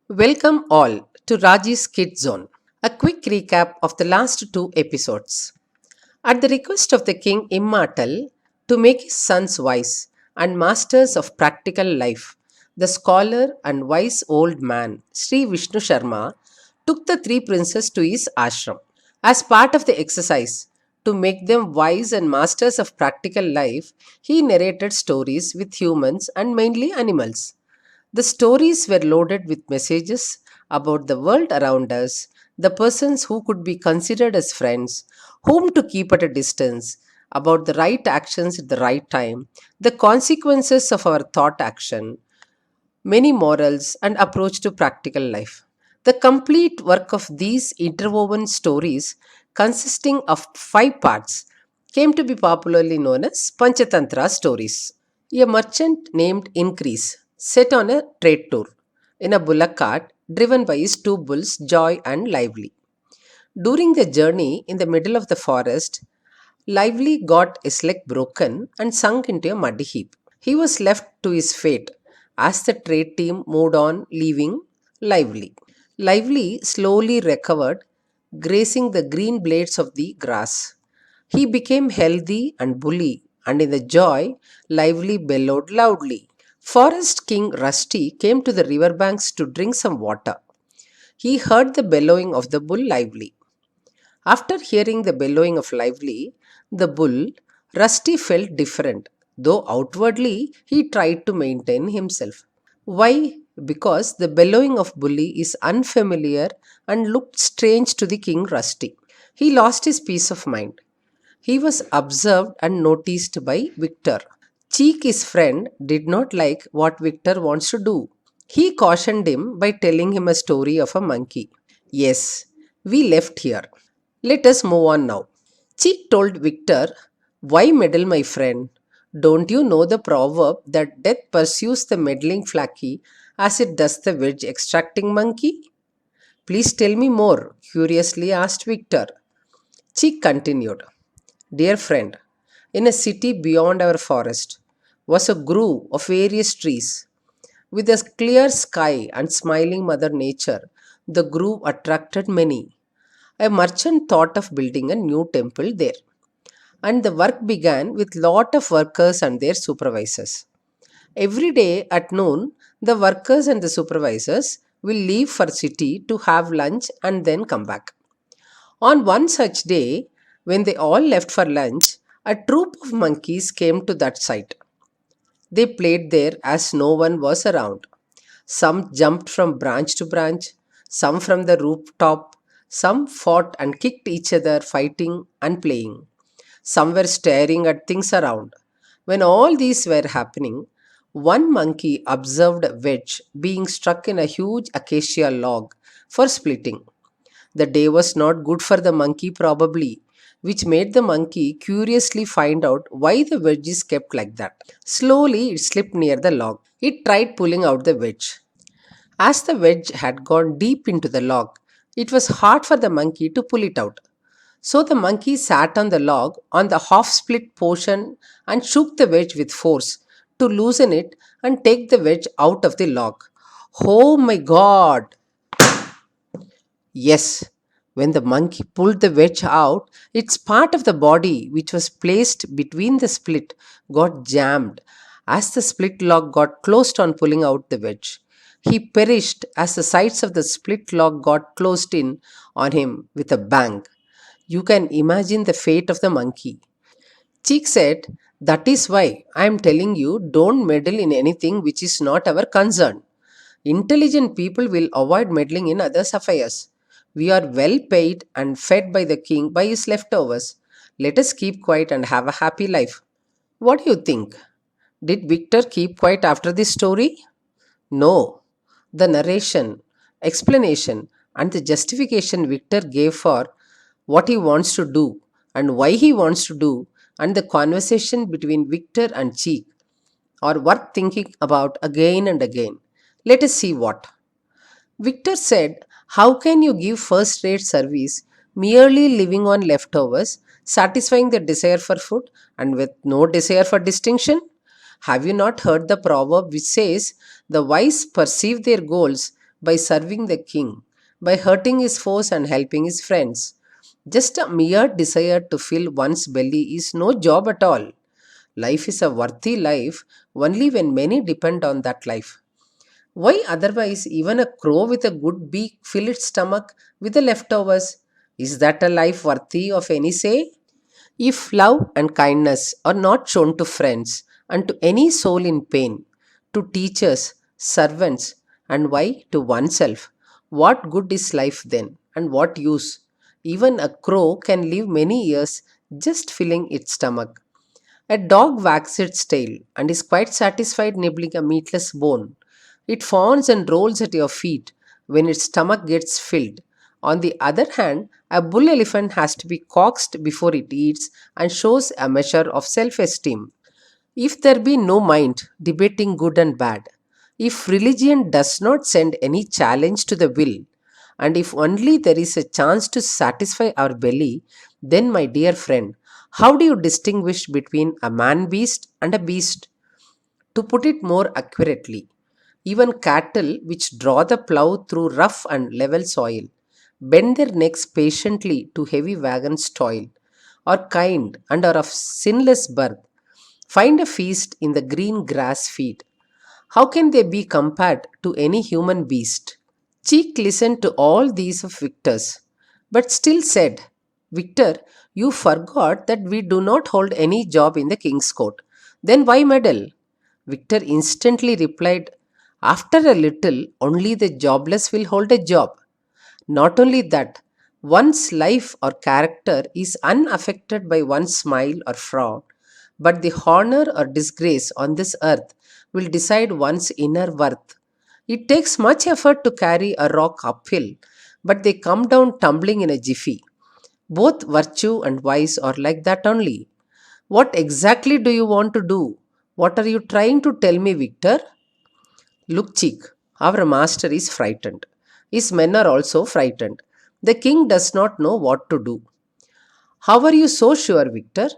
Welcome all to Raji's Kid Zone. A quick recap of the last two episodes. At the request of the King Immortal to make his sons wise and masters of practical life, the scholar and wise old man Sri Vishnu Sharma took the three princes to his ashram. As part of the exercise, to make them wise and masters of practical life, he narrated stories with humans and mainly animals. The stories were loaded with messages about the world around us, the persons who could be considered as friends, whom to keep at a distance, about the right actions at the right time, the consequences of our thought action, many morals, and approach to practical life. The complete work of these interwoven stories, consisting of five parts, came to be popularly known as Panchatantra stories. A merchant named Increase set on a trade tour in a bullock cart driven by his two bulls, Joy and Lively. During the journey in the middle of the forest, Lively got his leg broken and sunk into a muddy heap. He was left to his fate as the trade team moved on, leaving Lively. Lively slowly recovered, grazing the green blades of the grass. He became healthy and bully, and in the joy, Lively bellowed loudly. Forest King Rusty came to the river banks to drink some water. He heard the bellowing of the bull Lively. After hearing the bellowing of Lively, the bull, Rusty felt different, though outwardly he tried to maintain himself. Why? Because the bellowing of Bully is unfamiliar and looked strange to the King Rusty. He lost his peace of mind. He was observed and noticed by Victor. Cheek, his friend, did not like what Victor wants to do. He cautioned him by telling him a story of a monkey. Yes, we left here. Let us move on now. Cheek told Victor, why meddle, my friend? Don't you know the proverb that death pursues the meddling flaky as it does the wedge extracting monkey? Please tell me more, curiously asked Victor. Cheek continued, dear friend, in a city beyond our forest was a grove of various trees. With a clear sky and smiling Mother Nature, the grove attracted many. A merchant thought of building a new temple there, and the work began with lot of workers and their supervisors. Every day at noon, the workers and the supervisors will leave for city to have lunch and then come back. On one such day, when they all left for lunch, a troop of monkeys came to that site. They played there as no one was around. Some jumped from branch to branch, some from the rooftop, some fought and kicked each other, fighting and playing. Some were staring at things around. When all these were happening, one monkey observed Wedge being struck in a huge acacia log for splitting. The day was not good for the monkey, probably, which made the monkey curiously find out why the wedge is kept like that. Slowly, it slipped near the log. It tried pulling out the wedge. As the wedge had gone deep into the log, it was hard for the monkey to pull it out. So the monkey sat on the log on the half split portion and shook the wedge with force to loosen it and take the wedge out of the log. Oh my god! Yes, when the monkey pulled the wedge out, its part of the body, which was placed between the split, got jammed as the split log got closed on pulling out the wedge. He perished as the sides of the split log got closed in on him with a bang. You can imagine the fate of the monkey. Cheek said, that is why I am telling you don't meddle in anything which is not our concern. Intelligent people will avoid meddling in others' affairs. We are well paid and fed by the king by his leftovers. Let us keep quiet and have a happy life. What do you think? Did Victor keep quiet after this story? No. The narration, explanation, and the justification Victor gave for what he wants to do and why he wants to do, and the conversation between Victor and Cheek are worth thinking about again and again. Let us see what. Victor said, how can you give first rate service merely living on leftovers, satisfying the desire for food and with no desire for distinction? Have you not heard the proverb which says, the wise perceive their goals by serving the king, by hurting his foes and helping his friends. Just a mere desire to fill one's belly is no job at all. Life is a worthy life only when many depend on that life. Why otherwise even a crow with a good beak fill its stomach with the leftovers? Is that a life worthy of any say? If love and kindness are not shown to friends and to any soul in pain, to teachers, servants, and why to oneself, what good is life then, and what use? Even a crow can live many years just filling its stomach. A dog wags its tail and is quite satisfied nibbling a meatless bone. It fawns and rolls at your feet when its stomach gets filled. On the other hand, a bull elephant has to be coaxed before it eats and shows a measure of self esteem. If there be no mind debating good and bad, if religion does not send any challenge to the will, and if only there is a chance to satisfy our belly, then, my dear friend, how do you distinguish between a man beast and a beast? To put it more accurately, even cattle which draw the plough through rough and level soil, bend their necks patiently to heavy wagons' toil, are kind and are of sinless birth, find a feast in the green grass feed. How can they be compared to any human beast? Cheek listened to all these of Victor's, but still said, Victor, you forgot that we do not hold any job in the king's court. Then why meddle? Victor instantly replied, After a little, only the jobless will hold a job. Not only that, one's life or character is unaffected by one's smile or frown, but the honor or disgrace on this earth will decide one's inner worth. It takes much effort to carry a rock uphill, but they come down tumbling in a jiffy. Both virtue and vice are like that only. What exactly do you want to do? What are you trying to tell me, Victor? Look, Chick, our master is frightened. His men are also frightened. The king does not know what to do. How are you so sure, Victor?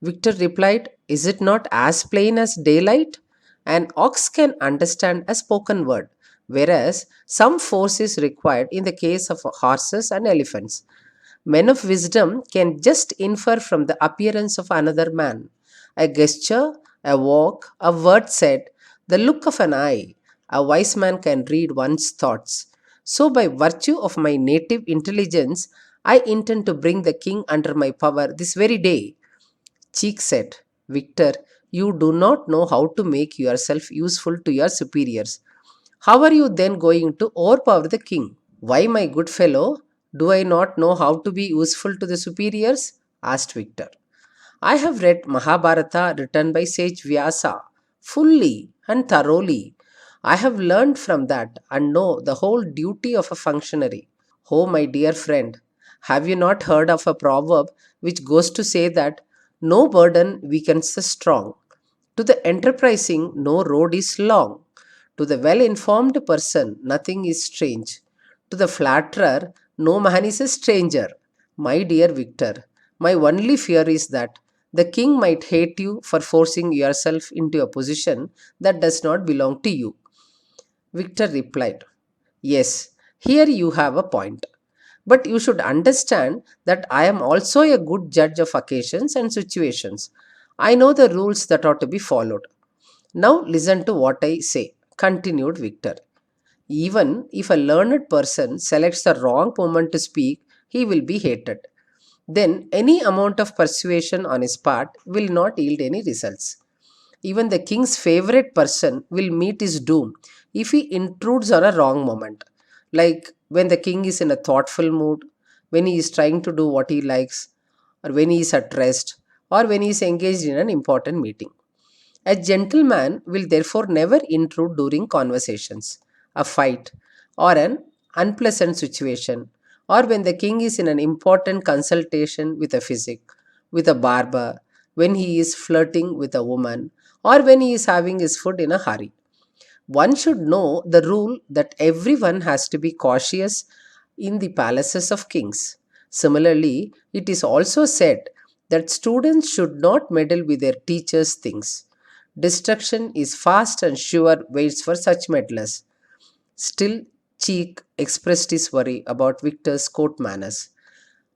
Victor replied, Is it not as plain as daylight? An ox can understand a spoken word, whereas some force is required in the case of horses and elephants. Men of wisdom can just infer from the appearance of another man. A gesture, a walk, a word said, the look of an eye. A wise man can read one's thoughts. So, by virtue of my native intelligence, I intend to bring the king under my power this very day. Cheek said, Victor, you do not know how to make yourself useful to your superiors. How are you then going to overpower the king? Why, my good fellow, do I not know how to be useful to the superiors? Asked Victor. I have read Mahabharata written by sage Vyasa fully and thoroughly. I have learned from that and know the whole duty of a functionary. Oh, my dear friend, have you not heard of a proverb which goes to say that no burden weakens the strong? To the enterprising, no road is long. To the well informed person, nothing is strange. To the flatterer, no man is a stranger. My dear Victor, my only fear is that the king might hate you for forcing yourself into a position that does not belong to you. Victor replied, Yes, here you have a point. But you should understand that I am also a good judge of occasions and situations. I know the rules that are to be followed. Now listen to what I say, continued Victor. Even if a learned person selects the wrong moment to speak, he will be hated. Then any amount of persuasion on his part will not yield any results. Even the king's favorite person will meet his doom if he intrudes on a wrong moment. Like when the king is in a thoughtful mood, when he is trying to do what he likes, or when he is at rest, or when he is engaged in an important meeting. A gentleman will therefore never intrude during conversations, a fight, or an unpleasant situation, or when the king is in an important consultation with a physician, with a barber, when he is flirting with a woman, or when he is having his food in a hurry. One should know the rule that everyone has to be cautious in the palaces of kings. Similarly, it is also said that students should not meddle with their teachers' things. Destruction is fast and sure waits for such meddlers. Still, Cheek expressed his worry about Victor's court manners.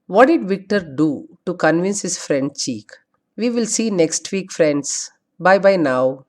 What did Victor do to convince his friend Cheek? We will see next week, friends. Bye bye now.